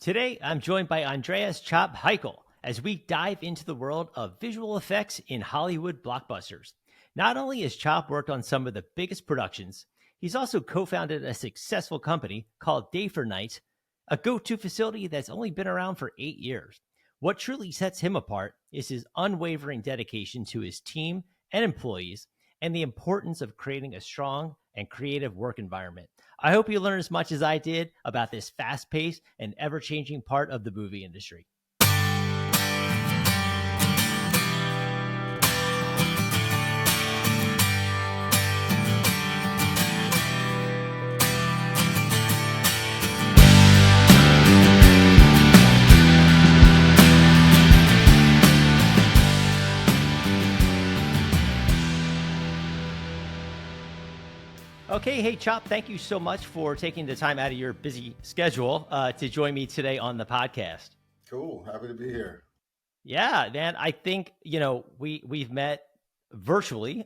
Today, I'm joined by Andreas Chop Hikel as we dive into the world of visual effects in Hollywood blockbusters. Not only has Chop worked on some of the biggest productions, he's also co-founded a successful company called DayforNite, a go-to facility that's only been around for 8 years. What truly sets him apart is his unwavering dedication to his team and employees and the importance of creating a strong and creative work environment. I hope you learn as much as I did about this fast-paced and ever-changing part of the movie industry. Okay, hey, Chop, thank you so much for taking the time out of your busy schedule to join me today on the podcast. Cool. Happy to be here. Yeah, man, I think, we've met virtually.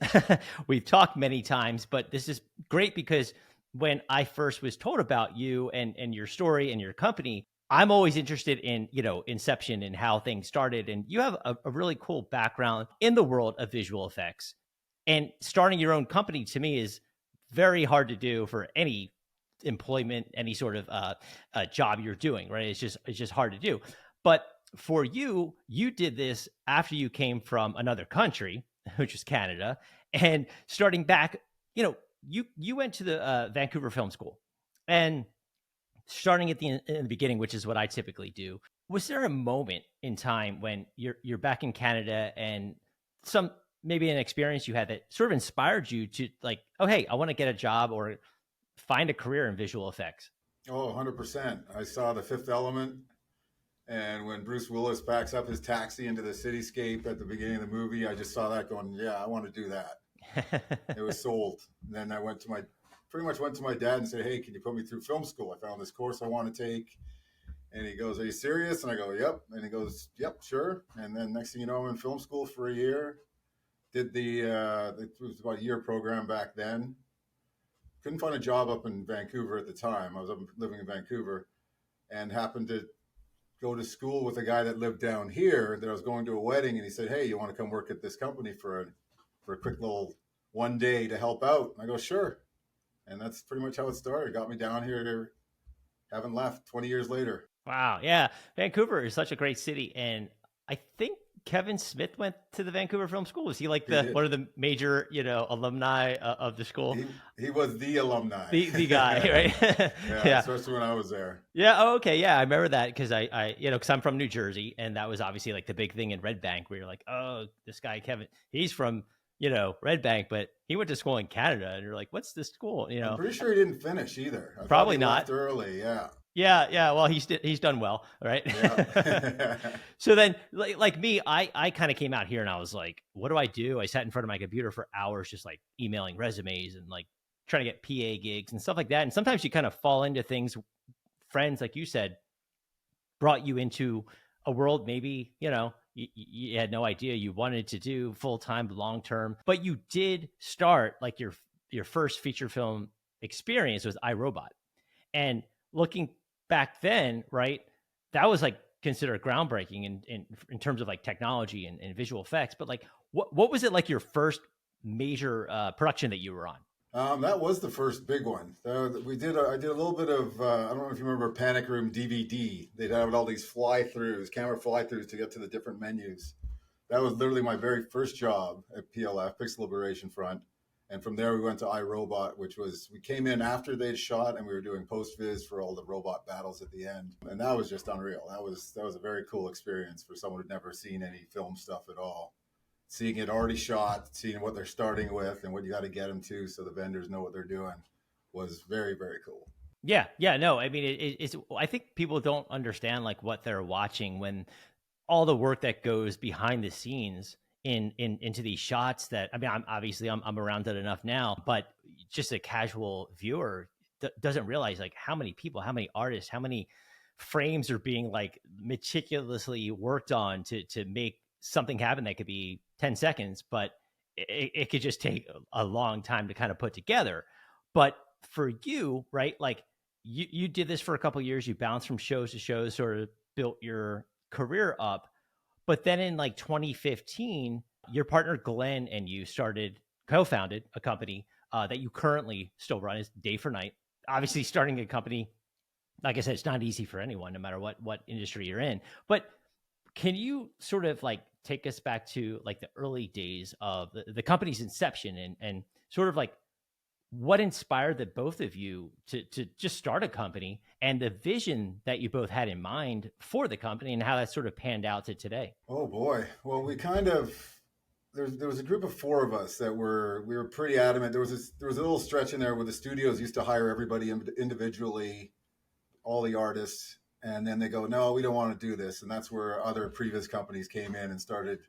We've talked many times, but this is great because when I first was told about you and your story and your company, I'm always interested in, inception and how things started. And you have a really cool background in the world of visual effects. And starting your own company to me is very hard to do for any employment, any sort of job you're doing, right? It's just hard to do. But for you, you did this after you came from another country, which is Canada, and starting back, you went to the Vancouver Film School, and starting in the beginning, which is what I typically do. Was there a moment in time when you're back in Canada and maybe an experience you had that sort of inspired you to like, oh, hey, I want to get a job or find a career in visual effects? Oh, 100%. I saw The Fifth Element. And when Bruce Willis backs up his taxi into the cityscape at the beginning of the movie, I just saw that going, yeah, I want to do that. It was sold. And then I pretty much went to my dad and said, hey, can you put me through film school? I found this course I want to take. And he goes, are you serious? And I go, yep. And he goes, yep, sure. And then next thing you know, I'm in film school for a year. Did it was about a year program back then. Couldn't find a job up in Vancouver at the time. I was living in Vancouver and happened to go to school with a guy that lived down here that I was going to a wedding. And he said, hey, you want to come work at this company for a quick little one day to help out? And I go, sure. And that's pretty much how it started. Got me down here. Haven't left 20 years later. Wow. Yeah. Vancouver is such a great city. And I think Kevin Smith went to the Vancouver Film School. Was he like one of the major, alumni of the school? He was the alumni. The guy, right? Yeah, especially when I was there. Yeah. Oh, okay. Yeah, I remember that because because I'm from New Jersey, and that was obviously like the big thing in Red Bank, where you're like, oh, this guy Kevin, he's from Red Bank, but he went to school in Canada, and you're like, what's this school? I'm pretty sure he didn't finish either. Probably not. Left early. Yeah. Yeah. Well, he's done well, right? Yeah. So then, like me, I kind of came out here and I was like, what do I do? I sat in front of my computer for hours, just like emailing resumes and like trying to get PA gigs and stuff like that. And sometimes you kind of fall into things. Friends, like you said, brought you into a world maybe you had no idea you wanted to do full time, long term, but you did start like your first feature film experience was iRobot, and looking back then, right, that was like considered groundbreaking in terms of like technology and visual effects. But like, what was it like your first major production that you were on? That was the first big one. I did a little bit of, I don't know if you remember Panic Room DVD. They'd have all these camera fly-throughs to get to the different menus. That was literally my very first job at PLF, Pixel Liberation Front. And from there, we went to iRobot, we came in after they'd shot, and we were doing Post-Viz for all the robot battles at the end. And that was just unreal. That was a very cool experience for someone who'd never seen any film stuff at all. Seeing it already shot, seeing what they're starting with and what you got to get them to so the vendors know what they're doing was very, very cool. Yeah. No, I mean, it's, I think people don't understand like what they're watching when all the work that goes behind the scenes into these shots that, I mean, I'm around it enough now, but just a casual viewer doesn't realize like how many people, how many artists, how many frames are being like meticulously worked on to make something happen that could be 10 seconds, but it could just take a long time to kind of put together. But for you, right, like you did this for a couple of years. You bounced from shows to shows, sort of built your career up. But then in like 2015, your partner Glenn and you co-founded a company that you currently still run, is DayforNite. Obviously, starting a company, like I said, it's not easy for anyone, no matter what industry you're in. But can you sort of like take us back to like the early days of the company's inception, and sort of like what inspired the both of you to just start a company, and the vision that you both had in mind for the company, and how that sort of panned out to today? Oh boy. Well, we kind of there was a group of four of us that we were pretty adamant. There was a little stretch in there where the studios used to hire everybody individually, all the artists, and then they go, no, we don't want to do this. And that's where other Pre-Viz companies came in and started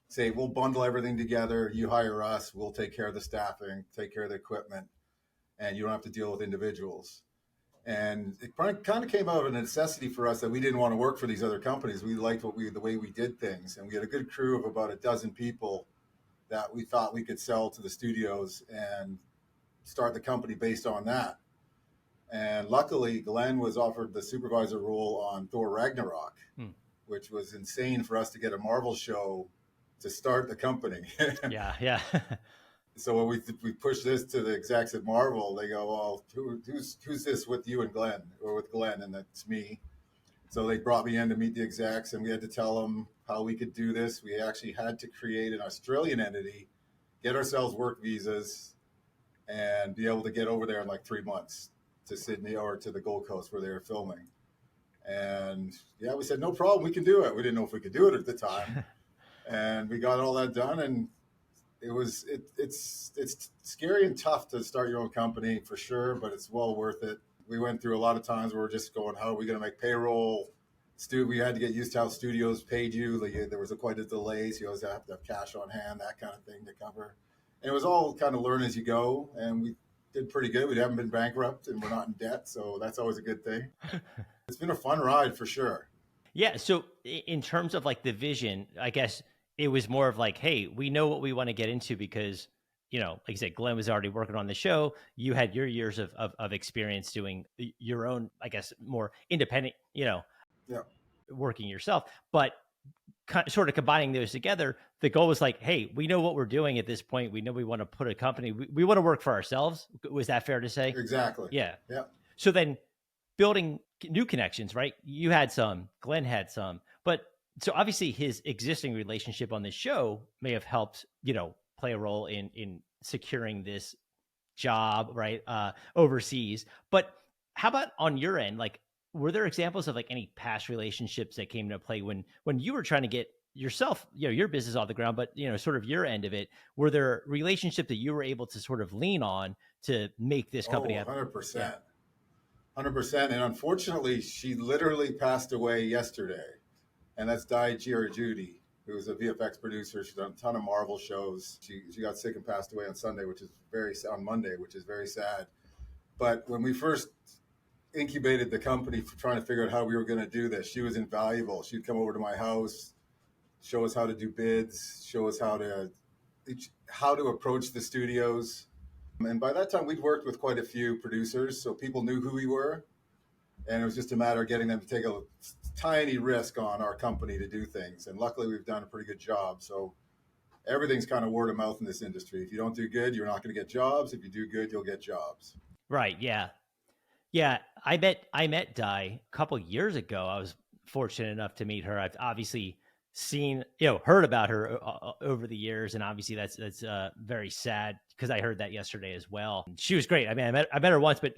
say, we'll bundle everything together. You hire us, we'll take care of the staffing, take care of the equipment, and you don't have to deal with individuals. And it kind of came out of a necessity for us that we didn't want to work for these other companies. We liked the way we did things. And we had a good crew of about a dozen people that we thought we could sell to the studios and start the company based on that. And luckily, Glenn was offered the supervisor role on Thor Ragnarok, which was insane for us to get a Marvel show to start the company. Yeah. So when we pushed this to the execs at Marvel, they go, well, who's this with you and Glenn, or with Glenn? And that's me. So they brought me in to meet the execs, and we had to tell them how we could do this. We actually had to create an Australian entity, get ourselves work visas, and be able to get over there in like 3 months to Sydney or to the Gold Coast where they were filming. And yeah, we said, no problem, we can do it. We didn't know if we could do it at the time. And we got all that done, and it's scary and tough to start your own company for sure, but it's well worth it. We went through a lot of times where we're just going, how are we going to make payroll? We had to get used to how studios paid you. There was quite a delay, so you always have to have cash on hand, that kind of thing to cover. And it was all kind of learn as you go, and we did pretty good. We haven't been bankrupt, and we're not in debt, so that's always a good thing. It's been a fun ride for sure. Yeah. So in terms of like the vision, I guess it was more of like, hey, we know what we want to get into because, like I said, Glenn was already working on the show. You had your years of experience doing your own, I guess, more independent, working yourself. But sort of combining those together, the goal was like, hey, we know what we're doing at this point. We know we want to put a company. We want to work for ourselves. Was that fair to say? Exactly. Yeah. Yeah. So then building new connections, right? You had some, Glenn had some, but so obviously his existing relationship on the show may have helped, play a role in securing this job, right? Overseas. But how about on your end? Like, were there examples of like any past relationships that came into play when you were trying to get yourself, your business off the ground, but sort of your end of it? Were there relationships that you were able to sort of lean on to make this company happen? 100%. 100%. And unfortunately, she literally passed away yesterday. And that's Di Giargiudi, who was a VFX producer. She's done a ton of Marvel shows. She got sick and passed away on Monday, which is very sad. But when we first incubated the company for trying to figure out how we were going to do this, she was invaluable. She'd come over to my house, show us how to do bids, show us how to approach the studios. And by that time, we'd worked with quite a few producers, so people knew who we were. And it was just a matter of getting them to take a tiny risk on our company to do things. And luckily, we've done a pretty good job. So everything's kind of word of mouth in this industry. If you don't do good, you're not going to get jobs. If you do good, you'll get jobs. Right. Yeah. Yeah. I met Di a couple years ago. I was fortunate enough to meet her. I've obviously seen, heard about her over the years. And obviously that's very sad because I heard that yesterday as well. She was great. I mean, I met her once, but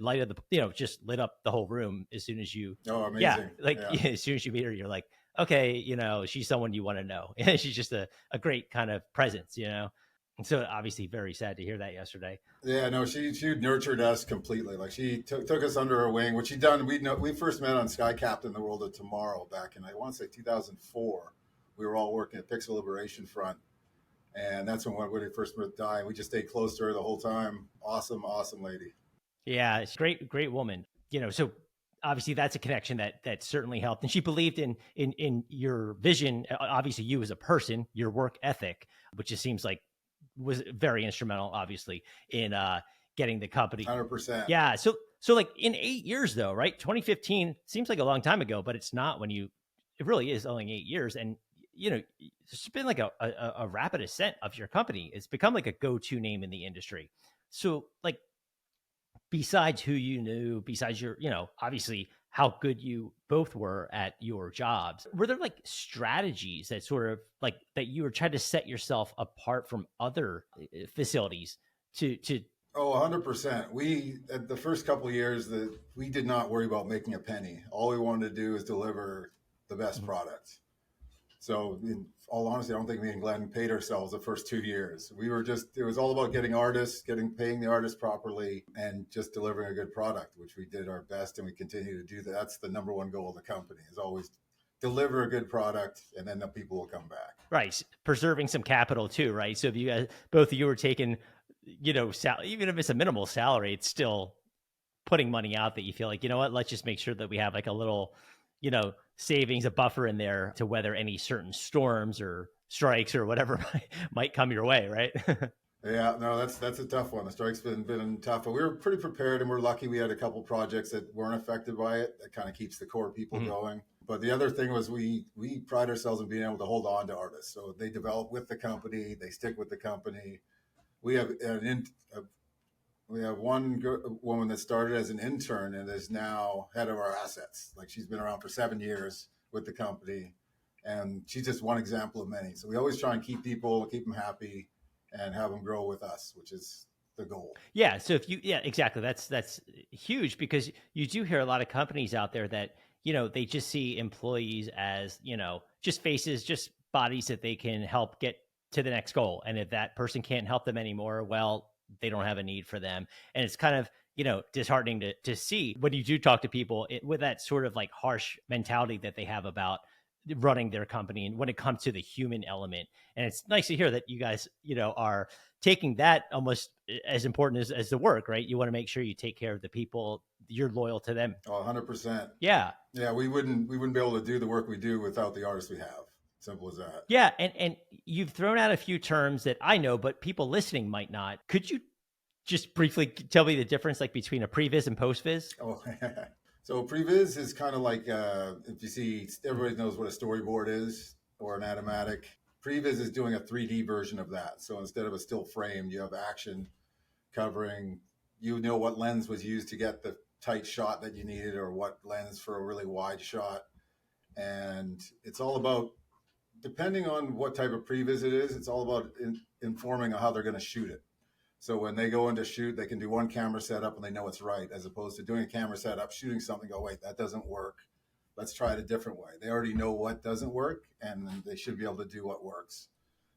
just lit up the whole room as soon as you, oh, amazing. Yeah, as soon as you meet her, you're like, okay, she's someone you want to know. She's just a great kind of presence, And so obviously very sad to hear that yesterday. Yeah, no, she nurtured us completely. Like she took us under her wing, which she done. We first met on Sky Captain, the World of Tomorrow back in, I want to say 2004. We were all working at Pixel Liberation Front. And that's when we first met Di. We just stayed close to her the whole time. Awesome, awesome lady. Yeah, it's great woman. So obviously that's a connection that certainly helped. And she believed in your vision, obviously you as a person, your work ethic, which just seems like was very instrumental, obviously, in getting the company. 100%. Yeah. So So like in 8 years though, right? 2015 seems like a long time ago, but it's not when it really is only 8 years. And, it's been like a rapid ascent of your company. It's become like a go-to name in the industry. So like, besides who you knew, besides your, obviously how good you both were at your jobs, were there like strategies that sort of like that you were trying to set yourself apart from other facilities to Oh, 100%. We, at the first couple of years, that we did not worry about making a penny. All we wanted to do is deliver the best product. So, in all honesty, I don't think me and Glenn paid ourselves the first 2 years. We were just, it was all about getting artists, paying the artists properly, and just delivering a good product, which we did our best, and we continue to do that. That's the number one goal of the company, is always deliver a good product, and then the people will come back. right, preserving some capital too, right? So if you guys, both of you were taking, even if it's a minimal salary, it's still putting money out that you feel like, you know what, let's just make sure that we have like a little, savings, a buffer in there to weather any certain storms or strikes or whatever might come your way, right? Yeah, no, that's a tough one. The strike's been tough, but we were pretty prepared, and we're lucky we had a couple projects that weren't affected by it. That kind of keeps the core people going. But the other thing was we pride ourselves in being able to hold on to artists. So they develop with the company, they stick with the company. We have we have one woman that started as an intern and is now head of our assets. Like, she's been around for 7 years with the company, and she's just one example of many. So we always try and keep them happy, and have them grow with us, which is the goal. Yeah. So yeah, exactly. That's huge, because you do hear a lot of companies out there that, they just see employees as, just faces, just bodies that they can help get to the next goal. And if that person can't help them anymore, well, they don't have a need for them. And it's kind of, disheartening to see when you do talk to people with that sort of like harsh mentality that they have about running their company, and when it comes to the human element. And it's nice to hear that you guys, are taking that almost as important as the work, right? You want to make sure you take care of the people, you're loyal to them. Oh, 100%. Yeah. Yeah, we wouldn't be able to do the work we do without the artists we have. Simple as that. Yeah. And you've thrown out a few terms that I know, but people listening might not. Could you just briefly tell me the difference like between a pre-viz and post-viz? Oh, so Pre-Viz is kind of like, if you see, everybody knows what a storyboard is or an animatic. Pre-Viz is doing a 3D version of that. So instead of a still frame, you have action covering, what lens was used to get the tight shot that you needed, or what lens for a really wide shot. And it's all about, depending on what type of Pre-Viz it is, it's all about informing on how they're going to shoot it. So when they go into shoot, they can do one camera setup and they know it's right, as opposed to doing a camera setup, shooting something, go, wait, that doesn't work. Let's try it a different way. They already know what doesn't work, and they should be able to do what works.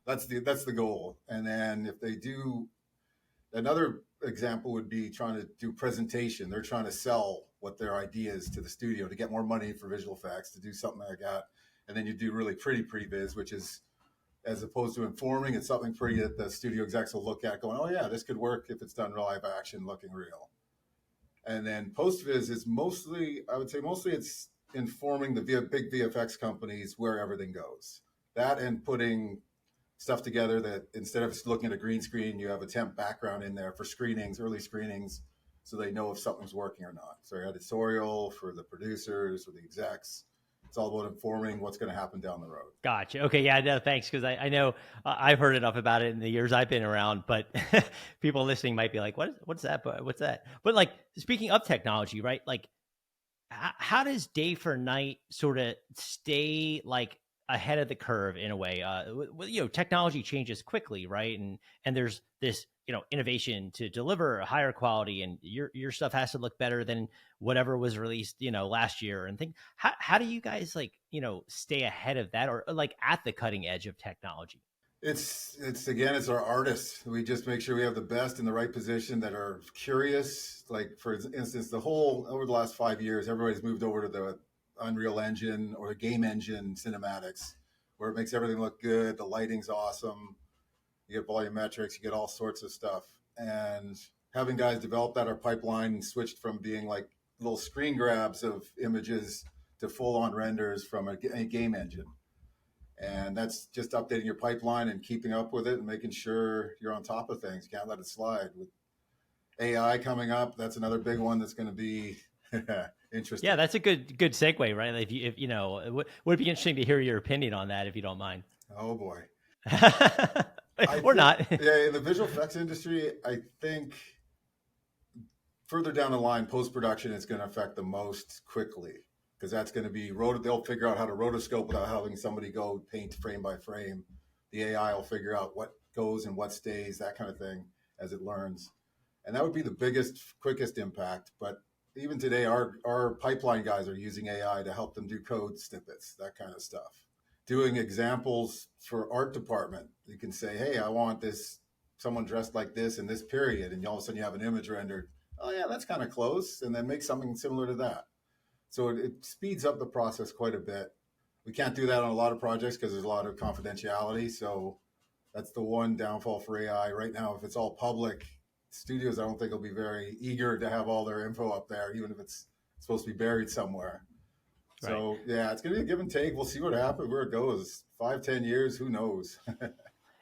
That's the goal. And then if they do, another example would be trying to do presentation. They're trying to sell what their idea is to the studio to get more money for visual effects, to do something like that. And then you do really pretty pre-viz, which is, as opposed to informing, it's something pretty that the studio execs will look at going, oh yeah, this could work if it's done live action, looking real. And then post-viz is mostly it's informing the big VFX companies where everything goes. That, and putting stuff together that instead of looking at a green screen, you have a temp background in there for screenings, early screenings, so they know if something's working or not. So editorial for the producers or the execs. It's all about informing what's going to happen down the road. Gotcha. Okay. Yeah, no, thanks. Because I know I've heard enough about it in the years I've been around, but people listening might be like, what's that? What's that? But like, speaking of technology, right? Like, how does DayforNite sort of stay like ahead of the curve in a way? Technology changes quickly, right? And there's this, innovation to deliver a higher quality, and your stuff has to look better than whatever was released, last year. And think, how do you guys like, stay ahead of that, or like at the cutting edge of technology? It's our artists. We just make sure we have the best in the right position that are curious. Like, for instance, over the last 5 years, everybody's moved over to the Unreal Engine or the game engine cinematics, where it makes everything look good. The lighting's awesome. You get volumetrics, you get all sorts of stuff. And having guys develop that, our pipeline switched from being like little screen grabs of images to full-on renders from a game engine. And that's just updating your pipeline and keeping up with it and making sure you're on top of things. You can't let it slide. AI coming up. That's another big one that's going to be interesting. Yeah, that's a good segue, right? Like if you know, would be interesting to hear your opinion on that, if you don't mind. Oh boy. Or Think, not. yeah, in the visual effects industry, I think further down the line, post-production is going to affect the most quickly, because that's going to be they'll figure out how to rotoscope without having somebody go paint frame by frame. The AI will figure out what goes and what stays, that kind of thing, as it learns. And that would be the biggest, quickest impact. But even today, our pipeline guys are using AI to help them do code snippets, that kind of stuff. Doing examples for art department. You can say, hey, I want someone dressed like this in this period. And all of a sudden you have an image rendered. Oh yeah, that's kind of close. And then make something similar to that. So it speeds up the process quite a bit. We can't do that on a lot of projects because there's a lot of confidentiality. So that's the one downfall for AI right now. If it's all public, studios, I don't think will be very eager to have all their info up there, even if it's supposed to be buried somewhere. Right. So yeah, it's going to be a give and take. We'll see what happens, where it goes. 5-10 years, who knows?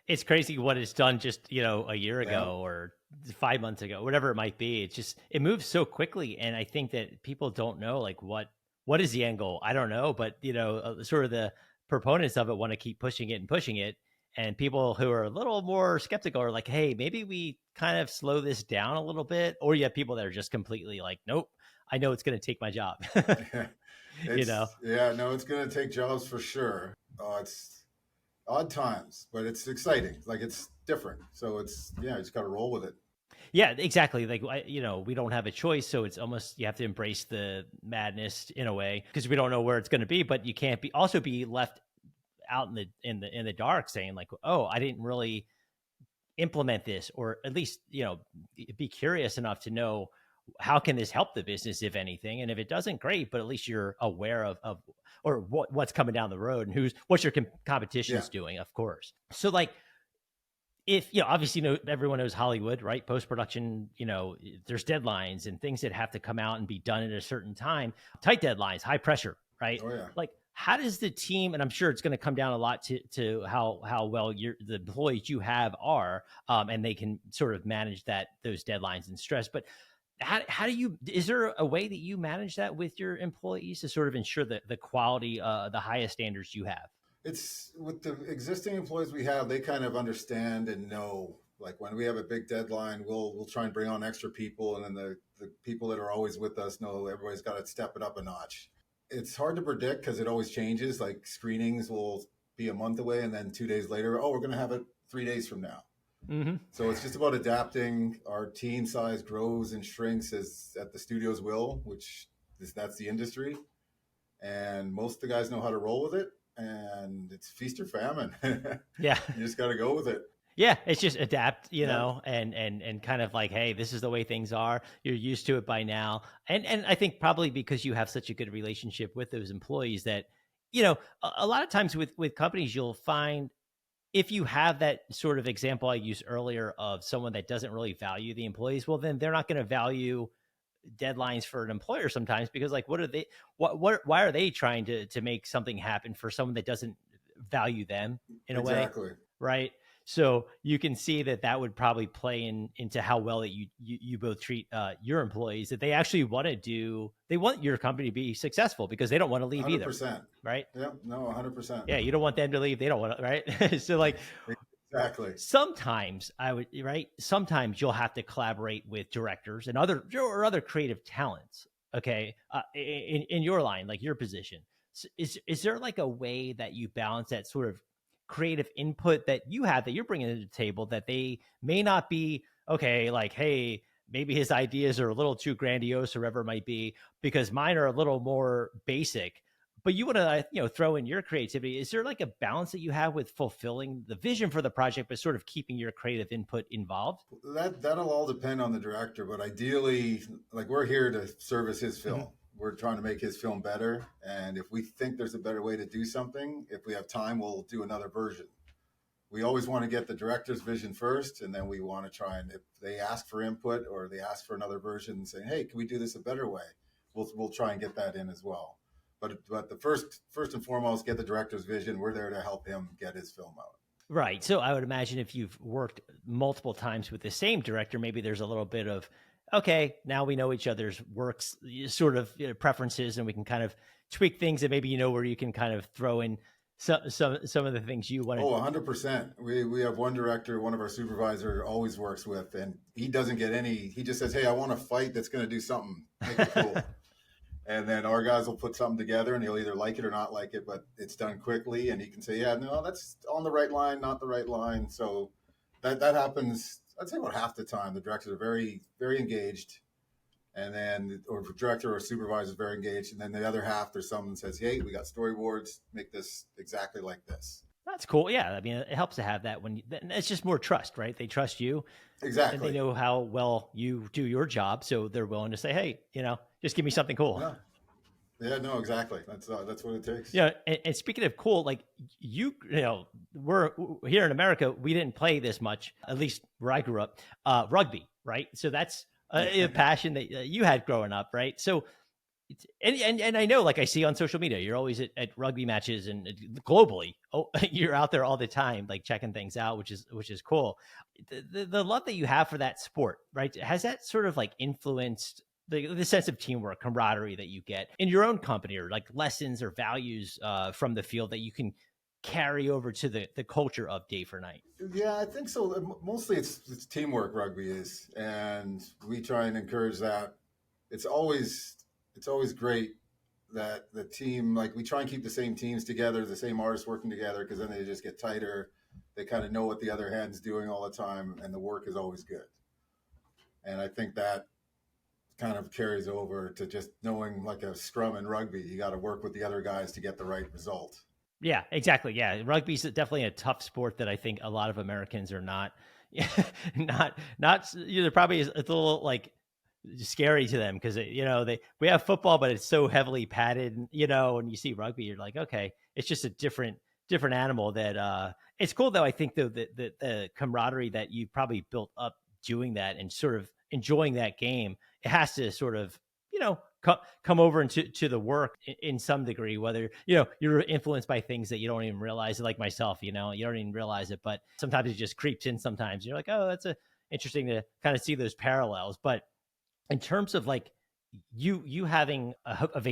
It's crazy what it's done just, a year ago or 5 months ago, whatever it might be. It moves so quickly. And I think that people don't know, like, what is the end goal? I don't know, but sort of the proponents of it want to keep pushing it and pushing it. And people who are a little more skeptical are like, hey, maybe we kind of slow this down a little bit. Or you have people that are just completely like, nope, I know it's going to take my job. Yeah, no, it's going to take jobs for sure. It's odd times, but it's exciting. Like, it's different. So you just got to roll with it. Yeah, exactly. Like, we don't have a choice. So it's almost, you have to embrace the madness in a way, because we don't know where it's going to be, but you can't also be left out in the dark saying like, oh, I didn't really implement this, or at least, be curious enough to know how can this help the business, if anything. And if it doesn't, great, but at least you're aware of or what's coming down the road and what your competition's doing, of course. So like, if obviously, everyone knows Hollywood, right? Post-production, there's deadlines and things that have to come out and be done at a certain time, tight deadlines, high pressure, right? Oh yeah. Like, how does the team, and I'm sure it's going to come down a lot to how well the employees you have are, and they can sort of manage those deadlines and stress. But how do you, is there a way that you manage that with your employees to sort of ensure that the quality, the highest standards you have? It's with the existing employees we have, they kind of understand and know, like, when we have a big deadline, we'll try and bring on extra people. And then the people that are always with us know everybody's got to step it up a notch. It's hard to predict because it always changes. Like, screenings will be a month away, and then 2 days later, we're going to have it 3 days from now. Mm-hmm. So it's just about adapting. Our team size grows and shrinks at the studio's will, that's the industry. And most of the guys know how to roll with it, and it's feast or famine. Yeah. You just got to go with it. Yeah, it's just adapt, and kind of like, hey, this is the way things are. You're used to it by now. And I think probably because you have such a good relationship with those employees that, a lot of times with companies, you'll find, if you have that sort of example I used earlier of someone that doesn't really value the employees, well, then they're not going to value deadlines for an employer sometimes, because like, why are they trying to make something happen for someone that doesn't value them in a way? Exactly. Right. So you can see that would probably play into how well that you both treat your employees, that they actually they want your company to be successful, because they don't want to leave 100%. either. Right. Yeah, no, 100%. Yeah. You don't want them to leave. They don't want to, right. So like, exactly. Sometimes sometimes you'll have to collaborate with directors and other creative talents. Okay. In your line, like your position, is there like a way that you balance that sort of creative input that you have, that you're bringing to the table, that they may not be, okay, like, hey, maybe his ideas are a little too grandiose or whatever it might be, because mine are a little more basic, but you want to, throw in your creativity. Is there like a balance that you have with fulfilling the vision for the project, but sort of keeping your creative input involved? That'll all depend on the director, but ideally, like, we're here to service his film. Mm-hmm. We're trying to make his film better. And if we think there's a better way to do something, if we have time, we'll do another version. We always want to get the director's vision first, and then we want to try, and if they ask for input or they ask for another version saying, hey, can we do this a better way? We'll try and get that in as well. But the first and foremost, get the director's vision. We're there to help him get his film out. Right. So I would imagine if you've worked multiple times with the same director, maybe there's a little bit of, okay, now we know each other's works, sort of, preferences, and we can kind of tweak things, and maybe where you can kind of throw in some of the things you want Oh, to. 100%. We have one director, one of our supervisor always works with, and he doesn't get any. He just says, "Hey, I want a fight that's going to do something. Make it cool." And then our guys will put something together, and he'll either like it or not like it, but it's done quickly, and he can say, "Yeah, no, that's on the right line, not the right line." So that happens. I'd say about half the time. The directors are very very engaged, and then or director or supervisor is very engaged, and then the other half, there's someone that says, "Hey, we got storyboards. Make this exactly like this." That's cool. Yeah. I mean, it helps to have that it's just more trust, right? They trust you and they Exactly. know how well you do your job. So they're willing to say, hey, just give me something cool. Yeah. Yeah, no, exactly. That's what it takes. Yeah. And speaking of cool, like we're here in America, we didn't play this much, at least where I grew up, rugby, right? So that's a passion that you had growing up, right? So, and I know, like I see on social media, you're always at rugby matches and globally. Oh, you're out there all the time, like checking things out, which is cool. The love that you have for that sport, right? Has that sort of like influenced the sense of teamwork, camaraderie that you get in your own company, or like lessons or values from the field that you can carry over to the culture of DayforNite? Yeah, I think so. Mostly it's teamwork. Rugby is, and we try and encourage that. It's always great that the team, like we try and keep the same teams together, the same artists working together, because then they just get tighter. They kind of know what the other hand's doing all the time, and the work is always good. And I think that kind of carries over to just knowing, like a scrum in rugby, you got to work with the other guys to get the right result. Yeah, exactly. Yeah, rugby's definitely a tough sport that I think a lot of Americans are not, not. They're probably it's a little like scary to them because we have football, but it's so heavily padded. When you see rugby, you're like, okay, it's just a different animal. That it's cool though. I think though that the camaraderie that you probably built up doing that and sort of enjoying that game, it has to sort of come over into the work in some degree, whether you're influenced by things that you don't even realize, like myself. You don't even realize it, but sometimes it just creeps in. Sometimes you're like, oh, that's interesting to kind of see those parallels. But in terms of like you having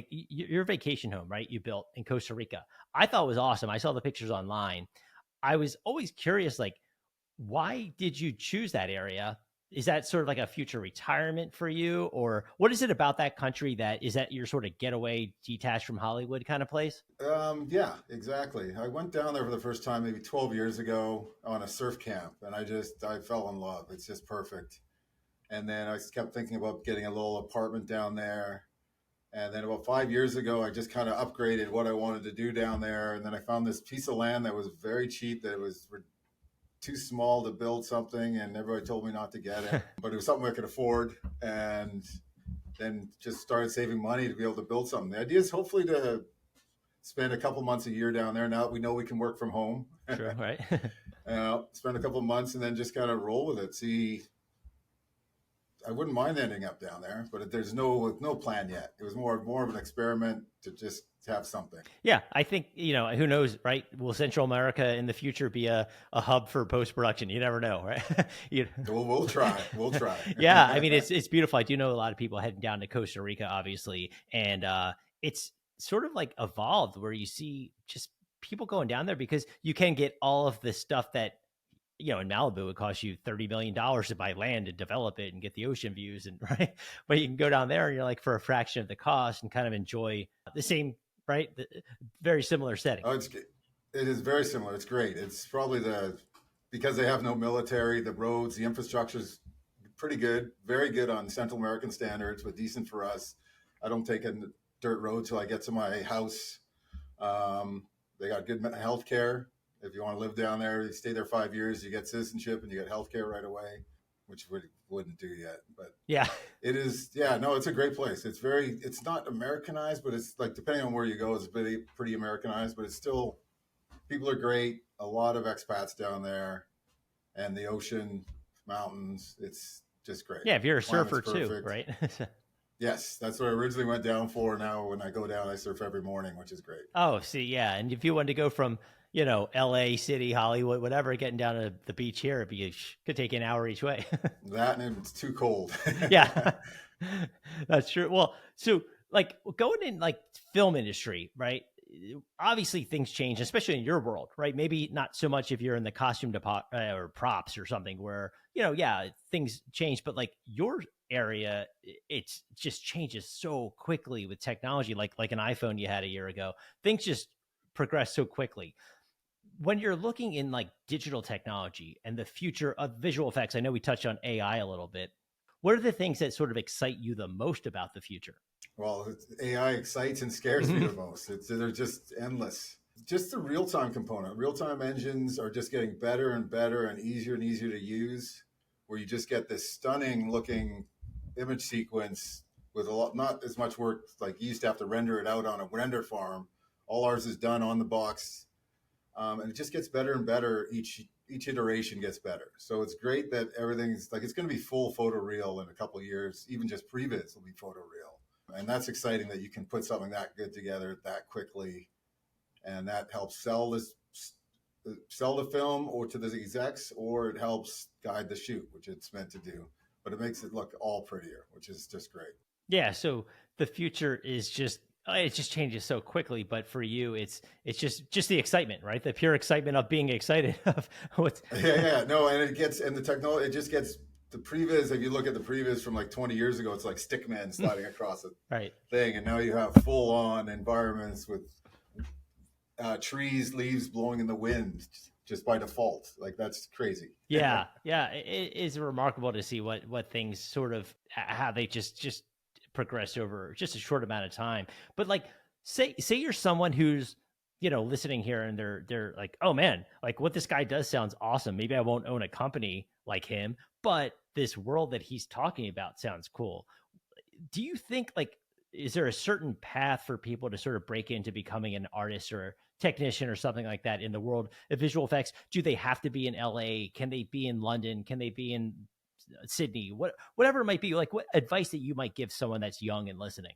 your vacation home, right, you built in Costa Rica, I thought was awesome. I saw the pictures online. I was always curious, like, why did you choose that area? Is that sort of like a future retirement for you, or what is it about that country is that your sort of getaway, detached from Hollywood kind of place? Yeah, exactly. I went down there for the first time maybe 12 years ago on a surf camp, and I fell in love. It's just perfect. And then I kept thinking about getting a little apartment down there. And then about 5 years ago, I just kind of upgraded what I wanted to do down there. And then I found this piece of land that was very cheap, that it was too small to build something, and everybody told me not to get it, but it was something I could afford. And then just started saving money to be able to build something. The idea is hopefully to spend a couple months a year down there. Now that we know we can work from home, Sure, right. spend a couple of months and then just kind of roll with it. See, I wouldn't mind ending up down there, but there's no plan yet. It was more of an experiment to just have something. Yeah, I think who knows, right? Will Central America in the future be a hub for post production? You never know, right? We'll try. We'll try. Yeah, I mean it's beautiful. I do know a lot of people heading down to Costa Rica, obviously, and it's sort of like evolved where you see just people going down there because you can get all of the stuff that in Malibu, it would cost you $30 million to buy land and develop it and get the ocean views, and right. But you can go down there and you're like for a fraction of the cost and kind of enjoy the same, right? Very similar setting. Oh, it is very similar. It's great. It's probably because they have no military, the roads, the infrastructure is pretty good, very good on Central American standards, but decent for us. I don't take a dirt road till I get to my house. They got good health care. If you want to live down there, you stay there 5 years, you get citizenship and you get healthcare right away, which we wouldn't do yet. But yeah, it is. Yeah, no, it's a great place. It's not Americanized, but it's like, depending on where you go, it's pretty Americanized, but it's still, people are great. A lot of expats down there, and the ocean, mountains. It's just great. Yeah, if you're a surfer too, right? Yes, that's what I originally went down for. Now when I go down, I surf every morning, which is great. Oh, see, yeah. And if you wanted to go from, LA City, Hollywood, whatever, getting down to the beach here, could take an hour each way. That and it's too cold. Yeah, that's true. Well, so like going in like film industry, right? Obviously things change, especially in your world, right? Maybe not so much if you're in the costume department or props or something where, yeah, things change, but like your area, it's just changes so quickly with technology, like an iPhone you had a year ago. Things just progress so quickly. When you're looking in like digital technology and the future of visual effects, I know we touched on AI a little bit. What are the things that sort of excite you the most about the future? Well, AI excites and scares me the most. They're just endless. Just the real-time component. Real-time engines are just getting better and better and easier to use, where you just get this stunning looking image sequence with not as much work. Like you used to have to render it out on a render farm. All ours is done on the box. And it just gets better and better. Each iteration gets better. So it's great that everything's like, it's going to be full photoreal in a couple of years. Even just Pre-Viz will be photoreal. And that's exciting that you can put something that good together that quickly. And that helps sell the film or to the execs, or it helps guide the shoot, which it's meant to do. But it makes it look all prettier, which is just great. Yeah. So the future is it just changes so quickly, but for you, it's just the excitement, right? The pure excitement of being excited of what's. No, and the technology, it just gets the Pre-Viz. If you look at the Pre-Viz from like 20 years ago, it's like stickman sliding across a right thing, and now you have full on environments with trees, leaves blowing in the wind just by default. Like that's crazy. Yeah, it is remarkable to see what things sort of how they just progress over just a short amount of time. But like say you're someone who's listening here and they're like, oh man, like what this guy does sounds awesome. Maybe I won't own a company like him, but this world that he's talking about sounds cool. Do you think like is there a certain path for people to sort of break into becoming an artist or a technician or something like that in the world of visual effects? Do they have to be in LA? Can they be in London? Can they be in Sydney? Whatever it might be, like what advice that you might give someone that's young and listening?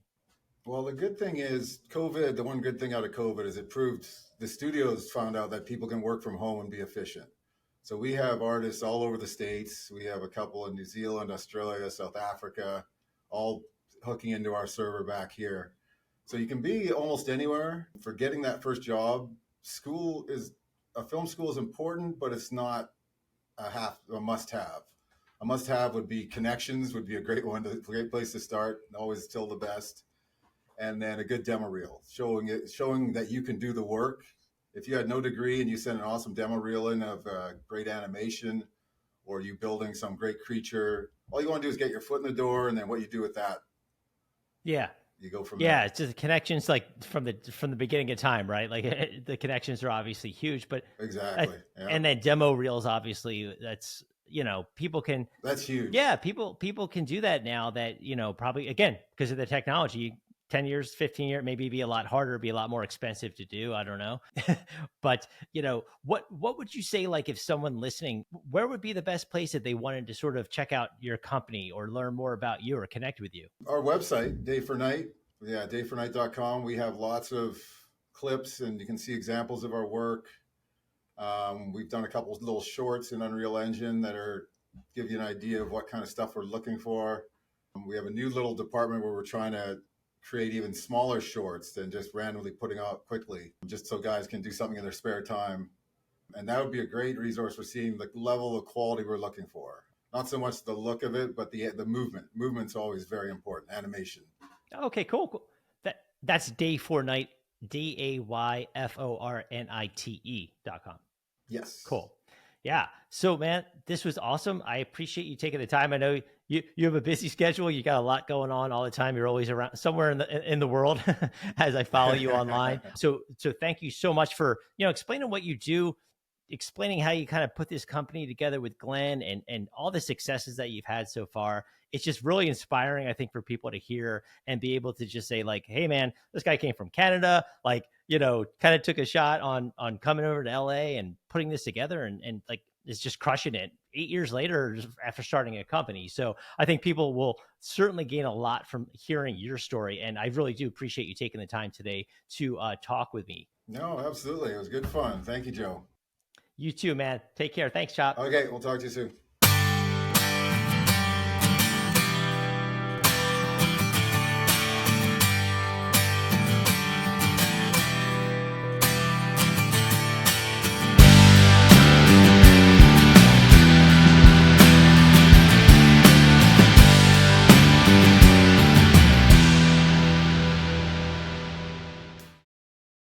Well, the good thing is the one good thing out of COVID is it proved the studios found out that people can work from home and be efficient. So we have artists all over the States. We have a couple in New Zealand, Australia, South Africa, all hooking into our server back here. So you can be almost anywhere. For getting that first job, a film school is important, but it's not a must-have. A must-have would be connections, would be a great great place to start. Always still the best. And then a good demo reel, showing that you can do the work. If you had no degree and you sent an awesome demo reel in of great animation, or you building some great creature, all you want to do is get your foot in the door, and then what you do with that, yeah, you go from yeah. there. It's just connections, like from the beginning of time, right? Like the connections are obviously huge, but Exactly. and then demo reels, obviously, that's people can. That's huge. Yeah, people can do that now. That probably again because of the technology. 10 years, 15 years, maybe be a lot harder, be a lot more expensive to do. I don't know. But, what would you say, like if someone listening, where would be the best place if they wanted to sort of check out your company or learn more about you or connect with you? Our website, DayforNite, DayforNite.com. We have lots of clips and you can see examples of our work. We've done a couple of little shorts in Unreal Engine that give you an idea of what kind of stuff we're looking for. We have a new little department where we're trying to create even smaller shorts than just randomly putting out quickly, just so guys can do something in their spare time. And that would be a great resource for seeing the level of quality we're looking for. Not so much the look of it, but the movement. Movement's always very important. Animation. Okay, cool. That's DayforNite, DayforNite.com. Yes. Cool. Yeah. So, man, this was awesome. I appreciate you taking the time. I know you have a busy schedule. You got a lot going on all the time. You're always around somewhere in the world as I follow you online. So thank you so much for, explaining what you do, explaining how you kind of put this company together with Glenn and all the successes that you've had so far. It's just really inspiring, I think, for people to hear and be able to just say like, hey man, this guy came from Canada, like, kind of took a shot on coming over to LA and putting this together and like, is just crushing it 8 years later after starting a company. So I think people will certainly gain a lot from hearing your story. And I really do appreciate you taking the time today to talk with me. No, absolutely. It was good fun. Thank you, Joe. You too, man. Take care. Thanks, Chop. Okay, we'll talk to you soon.